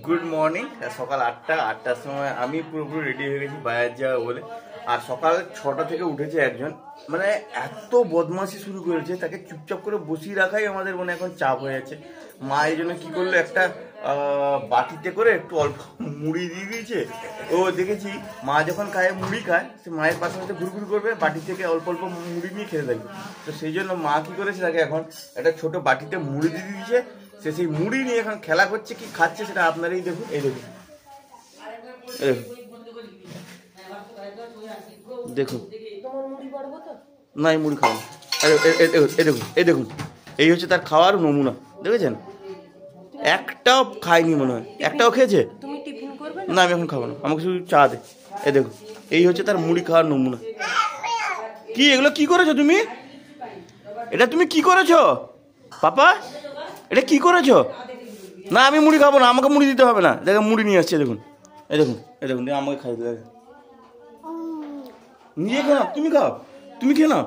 Good morning. সকাল 8টার সময় আমি পুরোপুরি রেডি হয়ে গেছি বাইরে যাওয়া বলে। আর সকাল 6টা থেকে উঠেছে একজন, মানে এত বদমাশি শুরু করেছে, তাকে চুপচাপ করে বসিয়ে রাখাই আমাদের মনে এখন চাপ হয়ে যাচ্ছে। মা এই জন্য কী করলো, একটা বাটিতে করে একটু অল্প মুড়ি দিয়ে দিয়েছে। ও দেখেছি মা যখন খায় মুড়ি খায়, সে মায়ের পাশে পাশে ঘুরঘুর করবে, বাটি থেকে অল্প অল্প মুড়ি নিয়ে খেতে থাকবে। তো সেই জন্য মা কী করেছে, তাকে এখন একটা ছোট বাটিতে মুড়ি দিয়ে দিয়েছে। সে সেই মুড়ি নিয়ে এখন খেলা করছে, কি খাচ্ছে সেটা আপনারাই দেখুন। এই দেখুন, দেখুন না, এই মুড়ি খাওয়া, এই দেখুন, এই হচ্ছে তার খাওয়ার নমুনা। দেখেছেন, একটাও খায়নি মনে হয়। একটাও খেয়েছে না, আমি এখন খাবো না, আমাকে শুধু চা দে। এই দেখুন, এই হচ্ছে তার মুড়ি খাওয়ার নমুনা। কি এগুলো কি করেছো তুমি? এটা তুমি কি করেছো পাপা? এটা কি করেছো? না আমি মুড়ি খাবো না, আমাকে মুড়ি দিতে হবে না। দেখেন মুড়ি নিয়ে আসছে, দেখুন, এই দেখুন, এই দেখুন, আমাকে খাই দেবে। নিজে খেয়ে নাও, তুমি খাও, তুমি খেয়ে নাও,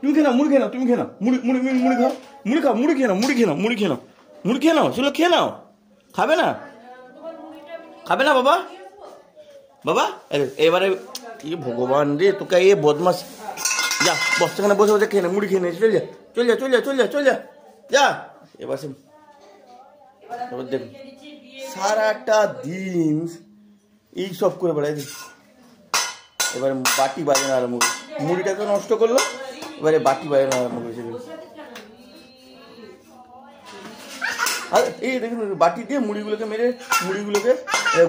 তুমি খেয়ে নাও, মুড়ি খেয়ে নাও, তুমি খেয়ে নাও, মুড়ি মুড়ি মুড়ি খাও, মুড়ি খাও, মুড়ি খেয়ে নাও, মুড়ি খেয়ে নাও, মুড়ি খেয়ে নাও, মুড়ি খেয়ে নাও, সেগুলো খেয়ে নাও। খাবে না, খাবে না বাবা? বাবা এবারে ভগবান রে, তোকে এ বদমাস, যা বস্তাখানে বসে বসে খেয়ে নে, মুড়ি খেয়ে নে, চল যা, চল যা, চল যা, চল যা, চল যা, যা। এবার সে দেখুন সারাটা দিন এই সব করে বেড়াই। এবারে বাটি বাজানো আরম্ভ করে, মুড়িটা তো নষ্ট করলো, এবারে বাটি বাজানো আরম্ভ করেছে। আর এই দেখুন, বাটি দিয়ে মুড়িগুলোকে মেরে মুড়িগুলোকে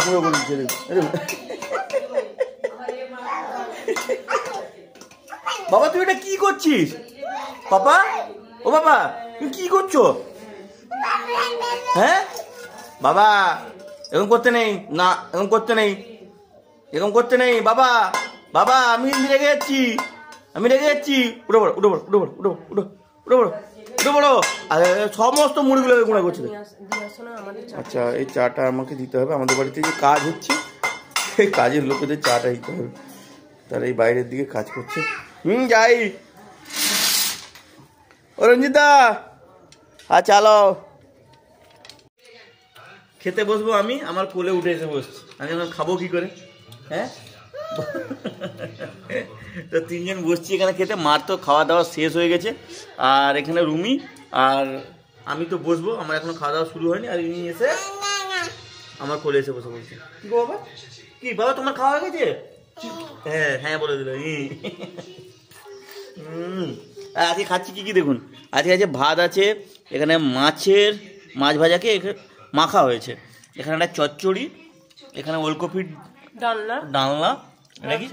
গুঁড়ো করে দিচ্ছে। দেখুন বাবা, তুই এটা কি করছিস পাপা? ও বাবা, তুমি কি করছো? হ্যাঁ বাবা, এরকম করতে নেই, না এরকম করতে নেই, এরকম করতে নেই বাবা। বাবা আমি রেগে যাচ্ছি, আমি রেগে যাচ্ছি। উঠে পড়ো, উঠে পড়ো, উঠে পড়ো, উঠে পড়ো, উঠে পড়ো, উঠে পড়ো। আর সমস্ত মুড়িগুলোকে গুঁড়া করছে। আচ্ছা, এই চাটা আমাকে দিতে হবে। আমাদের বাড়িতে যে কাজ হচ্ছে, এই কাজের লোকেদের চাটা দিতে হবে। তারা এই বাইরের দিকে কাজ করছে। যাই। ও রঞ্জিতা, আর চালো, খেতে বসবো আমি। আমার কোলে উঠে এসে বসছি, আমি এখন খাবো কি করে? হ্যাঁ, তো তিনজন বসছি এখানে খেতে। মার তো খাওয়া দাওয়া শেষ হয়ে গেছে, আর এখানে রুমি আর আমি তো বসবো। আমার এখনো খাওয়া দাওয়া শুরু হয়নি, আর ইনি এসে আমার কোলে এসে বসে বলছে। কি গো বাবা, কি বাবা তোমার খাওয়া হয়ে গেছে? হ্যাঁ হ্যাঁ বলে দিল। আজকে খাচ্ছি কি কি দেখুন। আজকে আছে ভাত আছে, এখানে মাছ ভাজাকে মাখা হয়েছে, এখানে একটা চচ্চড়ি, এখানে ওলকপির ডালনা, এটা কি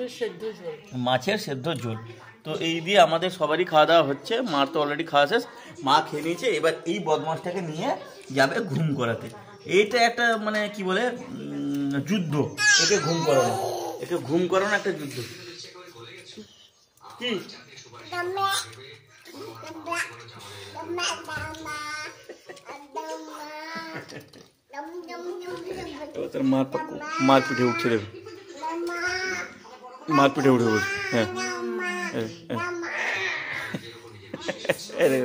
মাছের সেদ্ধ ঝোল। তো এই দিয়ে আমাদের সবারই খাওয়া দাওয়া হচ্ছে। মার তো অলরেডি খাওয়া শেষ, মা খেয়ে নিয়েছে। এবার এই বদমাসটাকে নিয়ে যাবে ঘুম করাতে। এইটা একটা মানে কি বলে যুদ্ধ, একে ঘুম করানো, একে ঘুম করানো একটা যুদ্ধ। কি তোর মার পিঠে উঠছে, দেবে মার পিঠে উঠে বসে। হ্যাঁ,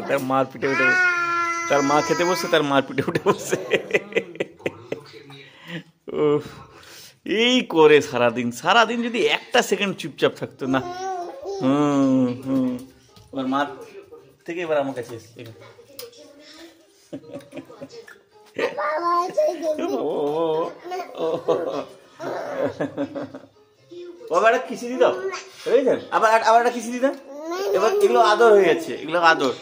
তার মার পিঠে উঠে বসে, তার মা খেতে বসছে, তার মার পিঠে উঠে বসছে। এই করে সারাদিন যদি একটা সেকেন্ড চুপচাপ থাকতো না। এবার মার থেকে এবার আমার কাছে এসছে। বাবা একটা খিচি দিত, বুঝলেন? আবার একটা খিচি দিত। এবার এগুলো আদর হয়ে যাচ্ছে, এগুলো আদর।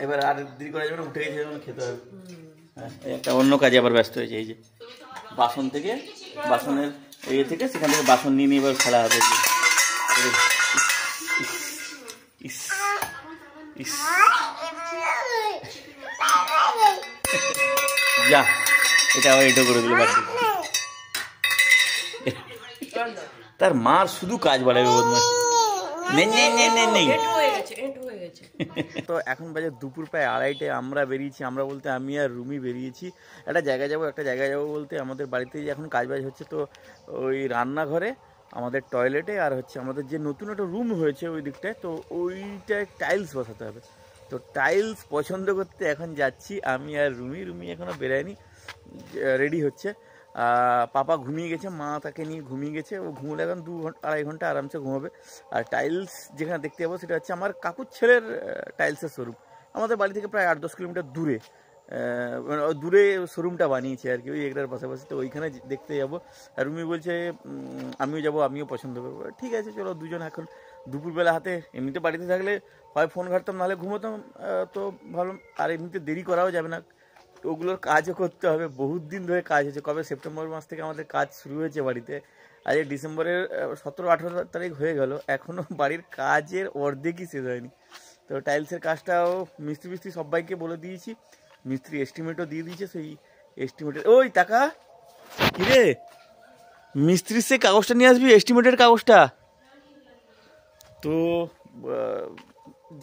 এবার আর দেরি করা যাবে না, উঠে গেছে, খেতে হবে। একটা অন্য কাজে আবার ব্যস্ত হয়েছে। এই যে বাসনের ইয়ে থেকে সেখান থেকে বাসন নিয়ে এবার খেলা হবে। যা, এটা আবার এটা করে দিল। তার মার শুধু কাজ বাড়াবে বদমাস। তো এখন বাজে দুপুর প্রায় 2:30। আমরা বেরিয়েছি, আমরা বলতে আমি আর রুমি বেরিয়েছি একটা জায়গায় যাবো বলতে। আমাদের বাড়িতে এখন কাজ হচ্ছে, তো ওই রান্নাঘরে, আমাদের টয়লেটে, আর হচ্ছে আমাদের যে নতুন একটা রুম হয়েছে ওই দিকটায়, তো ওইটায় টাইলস বসাতে হবে। তো টাইলস পছন্দ করতে এখন যাচ্ছি আমি আর রুমি এখনও বেরোয়নি, রেডি হচ্ছে। পাপা ঘুমিয়ে গেছে, মা তাকে নিয়ে ঘুমিয়ে গেছে, ও ঘুমলে এখন 2-2.5 ঘন্টা আরামসে ঘুমাবে। আর টাইলস যেখানে দেখতে যাবো সেটা হচ্ছে আমার কাকুর ছেলের টাইলসের শোরুম, আমাদের বাড়ি থেকে প্রায় 8-10 কিলোমিটার দূরে। দূরে শোরুমটা বানিয়েছে আর কি, ওই এগরার পাশাপাশি। তো ওইখানে দেখতে যাবো। আর রুমি বলছে আমিও যাবো, আমিও পছন্দ করবো। ঠিক আছে চলো দুজন। এখন দুপুরবেলা হাতে, এমনিতে বাড়িতে থাকলে হয় ফোন ঘাটতাম, নাহলে ঘুমোতাম। তো ভাবলাম আর এমনিতে দেরি করাও যাবে না, ওগুলোর কাজও করতে হবে। বহুত দিন ধরে কাজ হয়েছে, কবে সেপ্টেম্বর মাস থেকে আমাদের কাজ শুরু হয়েছে বাড়িতে, আজ ডিসেম্বরের 17-18 তারিখ হয়ে গেল, এখনও বাড়ির কাজের অর্ধেকই শেষ হয়নি। তো টাইলসের কাজটাও মিস্ত্রি সবাইকে বলে দিয়েছি, মিস্ত্রি এস্টিমেটও দিয়ে দিয়েছে। সেই এস্টিমেটের ওই টাকা কিরে, মিস্ত্রির সে কাগজটা নিয়ে আসবি, এস্টিমেটের কাগজটা। তো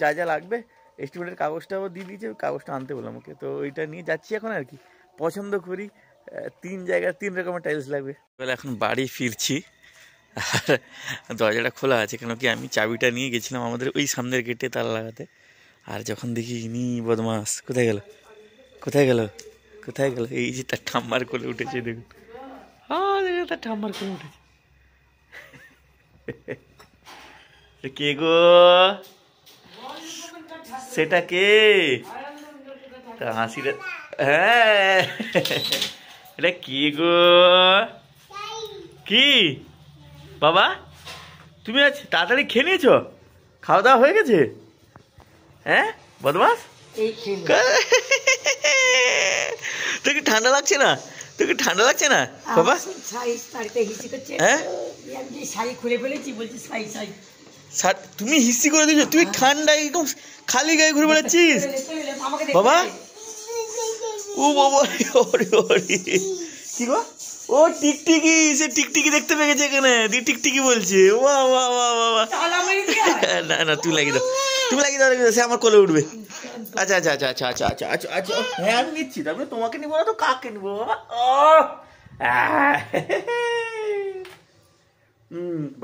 যা যা লাগবে এস্টিমেটের কাগজটাও দিয়ে দিয়েছে, কাগজটা আনতে বললাম ওকে। তো ওইটা নিয়ে যাচ্ছি এখন আর কি। পছন্দ করি 3 জায়গায় 3 রকমের টাইলস লাগবে। এখন বাড়ি ফিরছি, আর দরজাটা খোলা আছে, কেন কি আমি চাবিটা নিয়ে গেছিলাম আমাদের ওই সামনের গেটে তালা লাগাতে। আর যখন দেখি ইনি বদমাস, কোথায় গেল কোথায় গেল কোথায় গেল, এই যে তার ঠাম্মার কোলে উঠেছে, দেখুন। দেখুন তার ঠাম্মার কোলে উঠেছে। কে গো, সেটা কে? হাসিটা, হ্যাঁ এটা কি গো? কি বাবা, তুমি আজ তাড়াতাড়ি খেয়ে নিয়েছো? খাওয়া দাওয়া হয়ে গেছে? হ্যাঁ বদমাস, তোকে ঠান্ডা লাগছে না? তোকে ঠান্ডা লাগছে না বাবা? হ্যাঁ তুমি হিস্ট্রি করে দিয়েছো, তুই ঠান্ডায় একদম খালি গায়ে ঘুরে বেড়াচ্ছিস বাবা। ও বাবা, কি গো? ও টিকটিকি, সে টিকটিকি দেখতে পেয়ে গেছে এখানে, দি টিকটিকি বলছে। না না তুমি লাগিয়ে দাও, তুমি লাগিয়ে দাও, সে আমার কোলে উঠবে। আচ্ছা আচ্ছা আচ্ছা আচ্ছা আচ্ছা আচ্ছা আচ্ছা আচ্ছা, হ্যাঁ আমি নিচ্ছি। তারপরে তোমাকে নিবো না তো কাকে নিবো বাবা?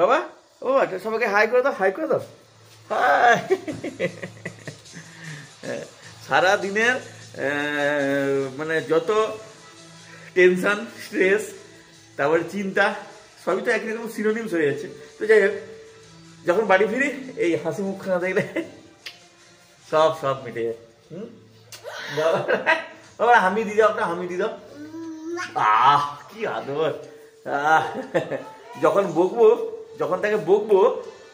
বাবা, ও আচ্ছা, সবাইকে হাই করে দাও, হাই করে দাও। হাই। সারা দিনের মানে যত টেনশন, স্ট্রেস, তারপরে চিন্তা, সবই তো একই রকম সিনোনিমস হয়ে যাচ্ছে। তো যাই হোক, যখন বাড়ি ফিরি এই হাসি মুখখানা দেখলে সব মিটে যায়। বাবা হামি দিয়ে দাও, একটা হামি দিয়ে দাও। কি আদর। যখন বকবো, যখন তাকে বকবো,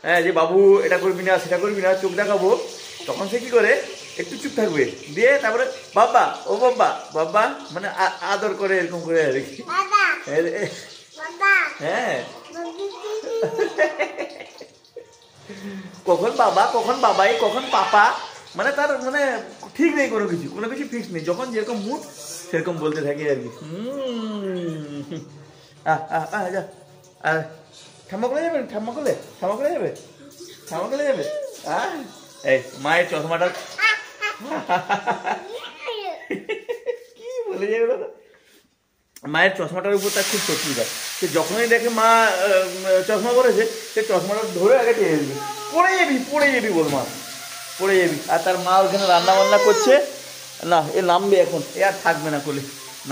হ্যাঁ যে বাবু এটা করবি না সেটা করবি না, চোখ দেখাবো, তখন সে কি করে একটু চুপ থাকবে, দিয়ে তারপরে বাবা, ও বাবা বাবা, মানে আদর করে এরকম করে আর কি। হ্যাঁ কখন বাবা, কখন বাবাই, কখন পাপা, মানে তার মানে ঠিক নেই, কোনো কিছু ফিক্স নেই। যখন যেরকম মুড সেরকম বলতে থাকি আর কি। ঠাম্মা করে যাবে, ঠাম্মা করে যাবে, ঠাম্মা করে যাবে। এই মায়ের চশমাটা কি বলে যাবে, মায়ের চশমাটার উপর তার খুব শত্রুতা। সে যখনই দেখে মা চশমা পরেছে, সে চশমাটা ধরে আগে টেনে যাবি, পড়ে যাবি বলমা, পড়ে যাবি। আর তার মা ওখানে রান্না বান্না করছে, না এ নামবে এখন, এ আর থাকবে না কোলে,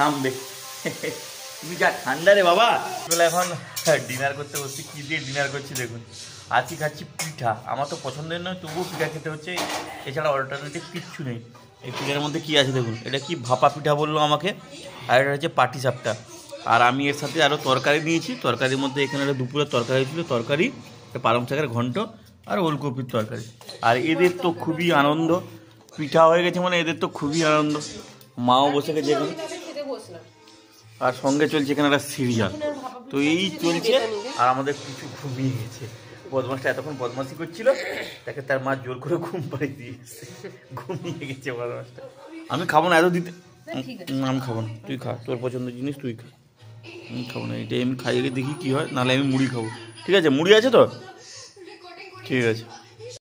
নামবে। তুমি যা ঠান্ডা রে বাবা। এখন ডিনার করতে বসছি, কী দিয়ে ডিনার করছি দেখুন। আজকে খাচ্ছি পিঠা, আমার তো পছন্দের নয়, তবুও পিঠা খেতে হচ্ছে, এছাড়া অল্টারনেটিভ কিচ্ছু নেই। এই পিঠার মধ্যে কী আছে দেখুন, এটা কি ভাপা পিঠা বললো আমাকে, আর এটা হচ্ছে পাটি সাপটা। আর আমি এর সাথে আরও তরকারি নিয়েছি, তরকারির মধ্যে এখানে একটা দুপুরের তরকারি ছিল, তরকারি, পালং শাকের ঘন্ট আর ওলকপির তরকারি। আর এদের তো খুবই আনন্দ, পিঠা হয়ে গেছে মানে এদের তো খুবই আনন্দ। মাও বসে গেছে এখানে, আর সঙ্গে চলছে এখানে একটা সিরিয়াল। তো এই চলছে, আর আমাদের কিছু ঘুমিয়ে গেছে। বদমাসটা এতক্ষণ বদমাসি করছিল, তাকে তার মা জোর করে ঘুম পাড়িয়ে দিয়েছে, ঘুমিয়ে গেছে বদমাসটা। আমি খাবো না এত দিতে, আমি খাবো না, তুই খা, তোর পছন্দের জিনিস তুই খা। আমি খাবো না, এটাই আমি খাইয়ে দেখি কী হয়, নাহলে আমি মুড়ি খাবো। ঠিক আছে, মুড়ি আছে তো? ঠিক আছে।